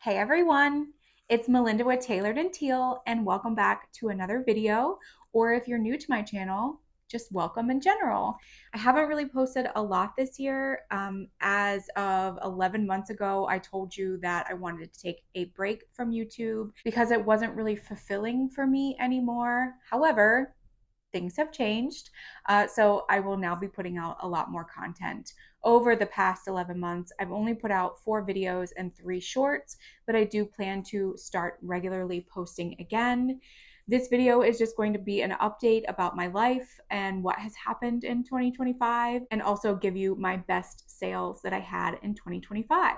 Hey everyone, it's Melinda with Tailored and Teal, and welcome back to another video. Or if you're new to my channel, just welcome in general. I haven't really posted a lot this year. As of 11 months ago, I told you that I wanted to take a break from YouTube because it wasn't really fulfilling for me anymore. However, things have changed. So I will now be putting out a lot more content. Over the past 11 months, I've only put out 4 videos and 3 shorts, but I do plan to start regularly posting again. This video is just going to be an update about my life and what has happened in 2025, and also give you my best sales that I had in 2025.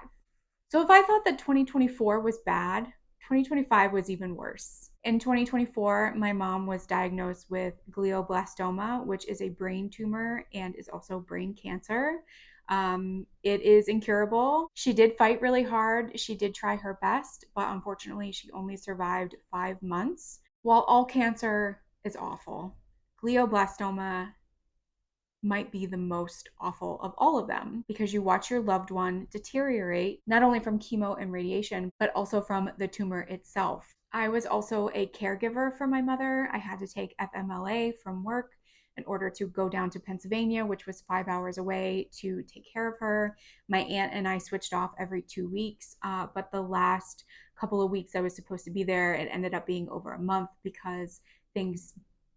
So if I thought that 2024 was bad, 2025 was even worse. In 2024, my mom was diagnosed with glioblastoma, which is a brain tumor and is also brain cancer. It is incurable. She did fight really hard. She did try her best, but unfortunately, she only survived 5 months. While all cancer is awful, glioblastoma might be the most awful of all of them, because you watch your loved one deteriorate, not only from chemo and radiation, but also from the tumor itself. I was also a caregiver for my mother. I had to take FMLA from work in order to go down to Pennsylvania, which was 5 hours away, to take care of her. My aunt and I switched off every 2 weeks, but the last couple of weeks I was supposed to be there, it ended up being over a month because things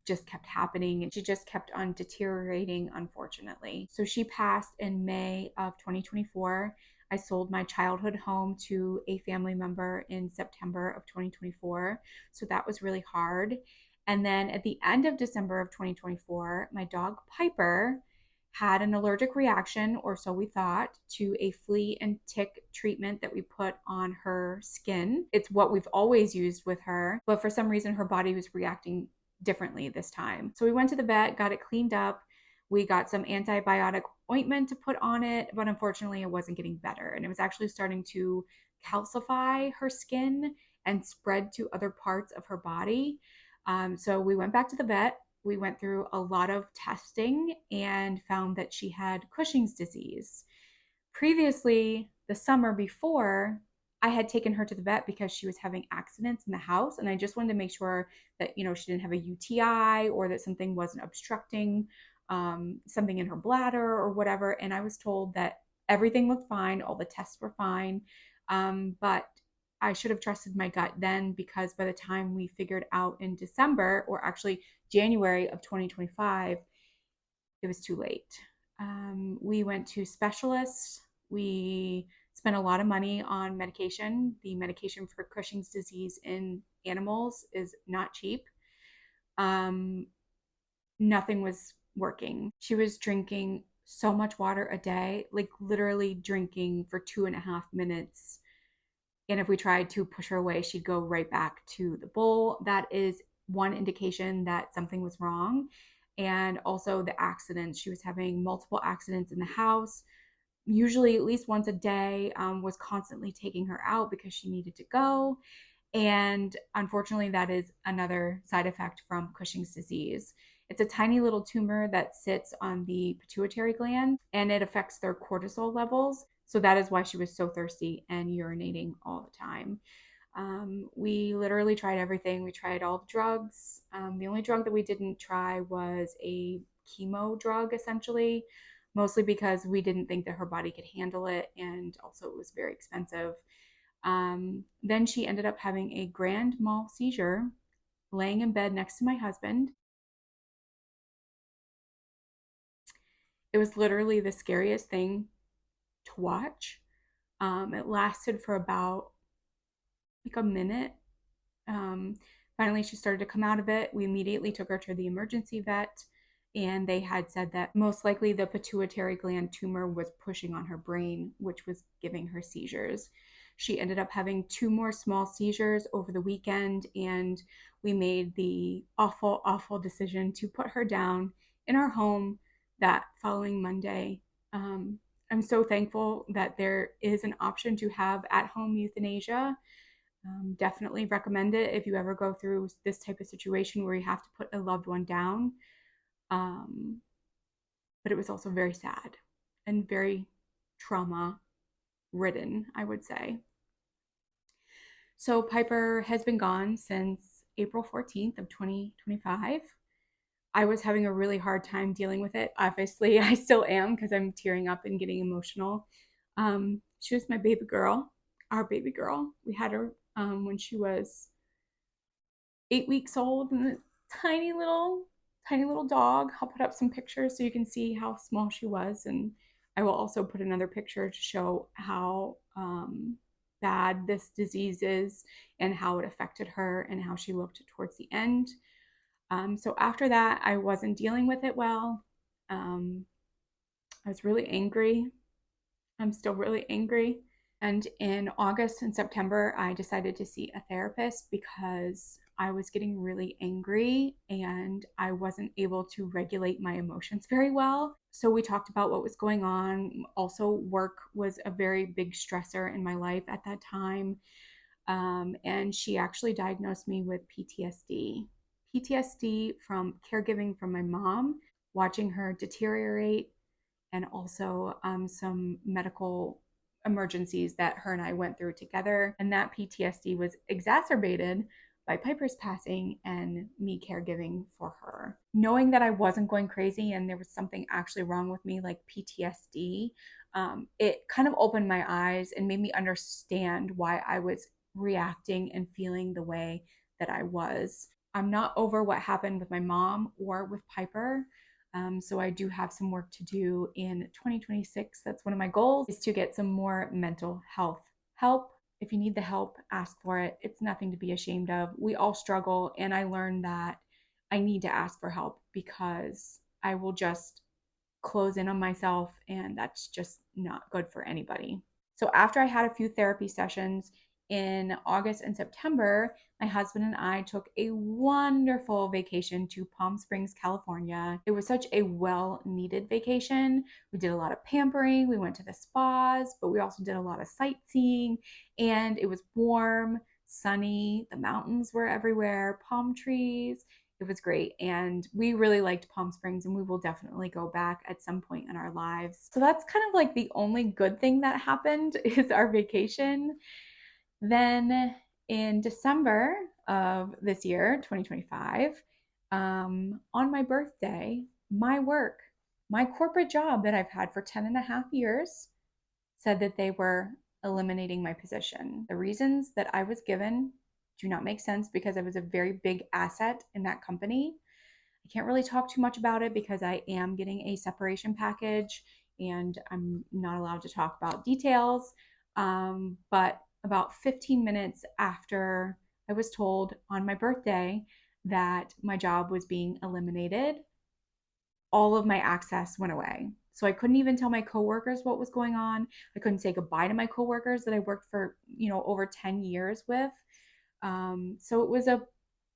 just kept happening and she just kept on deteriorating, unfortunately. So she passed in May of 2024. I sold my childhood home to a family member in September of 2024. So that was really hard. And then at the end of December of 2024, my dog Piper had an allergic reaction, or so we thought, to a flea and tick treatment that we put on her skin. It's what we've always used with her, but for some reason her body was reacting differently this time. So we went to the vet, got it cleaned up. We got some antibiotic ointment to put on it, but unfortunately it wasn't getting better. And it was actually starting to calcify her skin and spread to other parts of her body. So we went back to the vet. We went through a lot of testing and found that she had Cushing's disease. Previously, the summer before, I had taken her to the vet because she was having accidents in the house, and I just wanted to make sure that she didn't have a UTI, or that something wasn't obstructing something in her bladder or whatever. And I was told that everything looked fine, all the tests were fine, but I should have trusted my gut then, because by the time we figured out in December, or actually January of 2025, it was too late. We went to specialists. We spent a lot of money on medication. The medication for Cushing's disease in animals is not cheap. Nothing was working. She was drinking so much water a day, like literally drinking for 2.5 minutes. And if we tried to push her away, she'd go right back to the bowl. That is one indication that something was wrong. And also the accidents. She was having multiple accidents in the house, usually at least once a day, was constantly taking her out because she needed to go. And unfortunately, that is another side effect from Cushing's disease. It's a tiny little tumor that sits on the pituitary gland, and it affects their cortisol levels. So that is why she was so thirsty and urinating all the time. We literally tried everything. We tried all the drugs. The only drug that we didn't try was a chemo drug, essentially, mostly because we didn't think that her body could handle it, and also it was very expensive. Then she ended up having a grand mal seizure, laying in bed next to my husband. It was literally the scariest thing to watch. It lasted for about like a minute. Finally, she started to come out of it. We immediately took her to the emergency vet, and they had said that most likely the pituitary gland tumor was pushing on her brain, which was giving her seizures. She ended up having 2 more small seizures over the weekend, and we made the awful, awful decision to put her down in our home that following Monday. I'm so thankful that there is an option to have at-home euthanasia. Definitely recommend it if you ever go through this type of situation where you have to put a loved one down. Um, but it was also very sad and very trauma ridden, I would say. So Piper has been gone since April 14th of 2025. I was having a really hard time dealing with it. Obviously, I still am because I'm tearing up and getting emotional. She was my baby girl, our baby girl. We had her when she was 8 weeks old, and a tiny little dog. I'll put up some pictures so you can see how small she was, and I will also put another picture to show how bad this disease is and how it affected her and how she looked towards the end. So after that, I wasn't dealing with it well. I was really angry. I'm still really angry. And in August and September, I decided to see a therapist because I was getting really angry and I wasn't able to regulate my emotions very well. So we talked about what was going on. Also, work was a very big stressor in my life at that time. And she actually diagnosed me with PTSD. PTSD from caregiving from my mom, watching her deteriorate, and also some medical emergencies that her and I went through together. And that PTSD was exacerbated by Piper's passing and me caregiving for her. Knowing that I wasn't going crazy and there was something actually wrong with me, like PTSD, it kind of opened my eyes and made me understand why I was reacting and feeling the way that I was. I'm not over what happened with my mom or with Piper. So I do have some work to do in 2026. That's one of my goals, is to get some more mental health help. If you need the help, ask for it. It's nothing to be ashamed of. We all struggle, and I learned that I need to ask for help because I will just close in on myself, and that's just not good for anybody. So after I had a few therapy sessions in August and September, my husband and I took a wonderful vacation to Palm Springs, California. It was such a well needed vacation. We did a lot of pampering, we went to the spas, but we also did a lot of sightseeing, and it was warm, sunny, the mountains were everywhere, palm trees. It was great. And we really liked Palm Springs, and we will definitely go back at some point in our lives. So that's kind of like the only good thing that happened is our vacation. Then in December of this year, 2025, on my birthday, my work, my corporate job that I've had for 10 and a half years, said that they were eliminating my position. The reasons that I was given do not make sense because I was a very big asset in that company. I can't really talk too much about it because I am getting a separation package and I'm not allowed to talk about details. But about 15 minutes after I was told on my birthday that my job was being eliminated, all of my access went away. So I couldn't even tell my coworkers what was going on. I couldn't say goodbye to my coworkers that I worked for, over 10 years with. So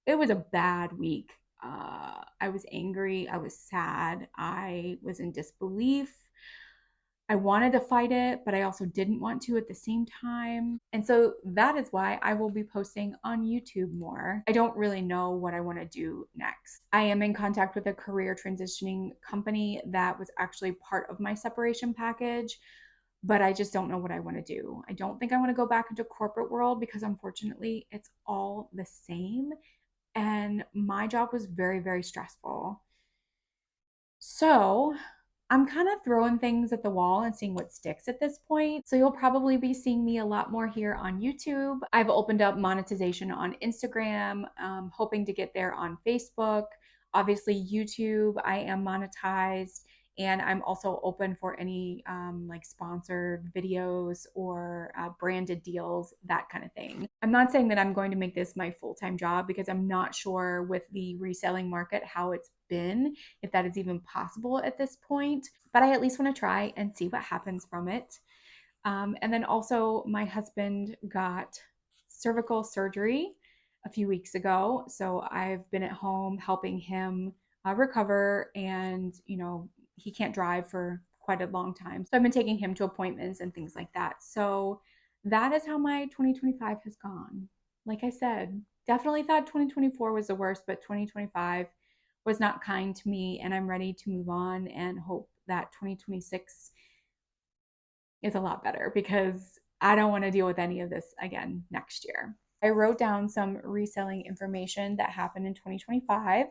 it was a bad week. I was angry. I was sad. I was in disbelief. I wanted to fight it, but I also didn't want to at the same time. And so that is why I will be posting on YouTube more. I don't really know what I want to do next. I am in contact with a career transitioning company that was actually part of my separation package, but I just don't know what I want to do. I don't think I want to go back into corporate world because unfortunately it's all the same. And my job was very, very stressful. So I'm kind of throwing things at the wall and seeing what sticks at this point. So you'll probably be seeing me a lot more here on YouTube. I've opened up monetization on Instagram, hoping to get there on Facebook. Obviously, YouTube, I am monetized. And I'm also open for any like sponsored videos or branded deals, that kind of thing. I'm not saying that I'm going to make this my full-time job because I'm not sure with the reselling market how it's been, if that is even possible at this point. But I at least want to try and see what happens from it. And then also, my husband got cervical surgery a few weeks ago. So I've been at home helping him recover, and he can't drive for quite a long time. So I've been taking him to appointments and things like that. So that is how my 2025 has gone. Like I said, definitely thought 2024 was the worst, but 2025 was not kind to me, and I'm ready to move on and hope that 2026 is a lot better because I don't want to deal with any of this again next year. I wrote down some reselling information that happened in 2025.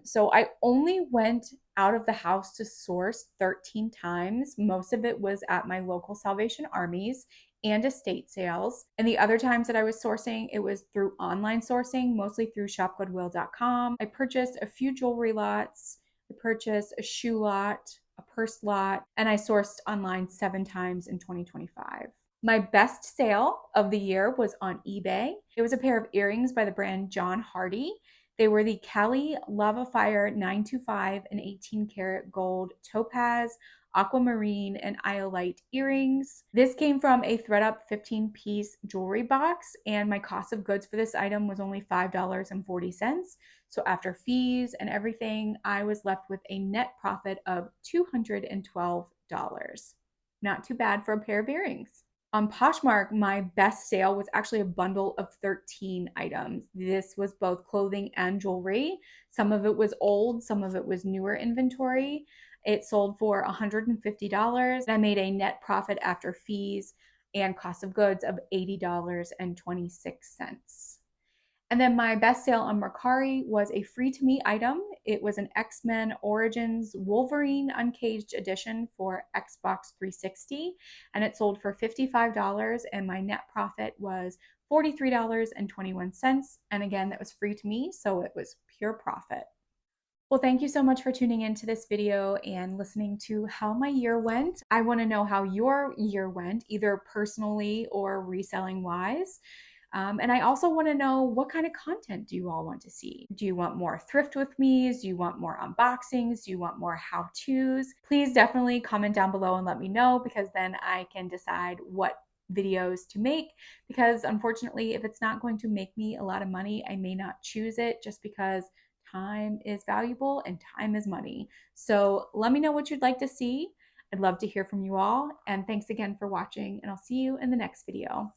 So I only went out of the house to source 13 times. Most of it was at my local Salvation Armies and estate sales. And the other times that I was sourcing, it was through online sourcing, mostly through shopgoodwill.com. I purchased a few jewelry lots, I purchased a shoe lot, a purse lot, and I sourced online 7 times in 2025. My best sale of the year was on eBay. It was a pair of earrings by the brand John Hardy. They were the Cali Lava Fire 925 and 18 karat gold topaz, aquamarine, and iolite earrings. This came from a ThredUp 15-piece jewelry box, and my cost of goods for this item was only $5.40. So after fees and everything, I was left with a net profit of $212. Not too bad for a pair of earrings. On Poshmark, my best sale was actually a bundle of 13 items. This was both clothing and jewelry. Some of it was old, some of it was newer inventory. It sold for $150. I made a net profit after fees and cost of goods of $80.26. And then my best sale on Mercari was a free to me item. It was an X-Men Origins Wolverine Uncaged edition for Xbox 360, and it sold for $55, and my net profit was $43.21. And again, that was free to me, so it was pure profit. Well, thank you so much for tuning into this video and listening to how my year went. I want to know how your year went, either personally or reselling wise. And I also want to know, what kind of content do you all want to see? Do you want more thrift with me's? Do you want more unboxings? Do you want more how-tos? Please definitely comment down below and let me know, because then I can decide what videos to make, because unfortunately, if it's not going to make me a lot of money, I may not choose it, just because time is valuable and time is money. So let me know what you'd like to see. I'd love to hear from you all. And thanks again for watching, and I'll see you in the next video.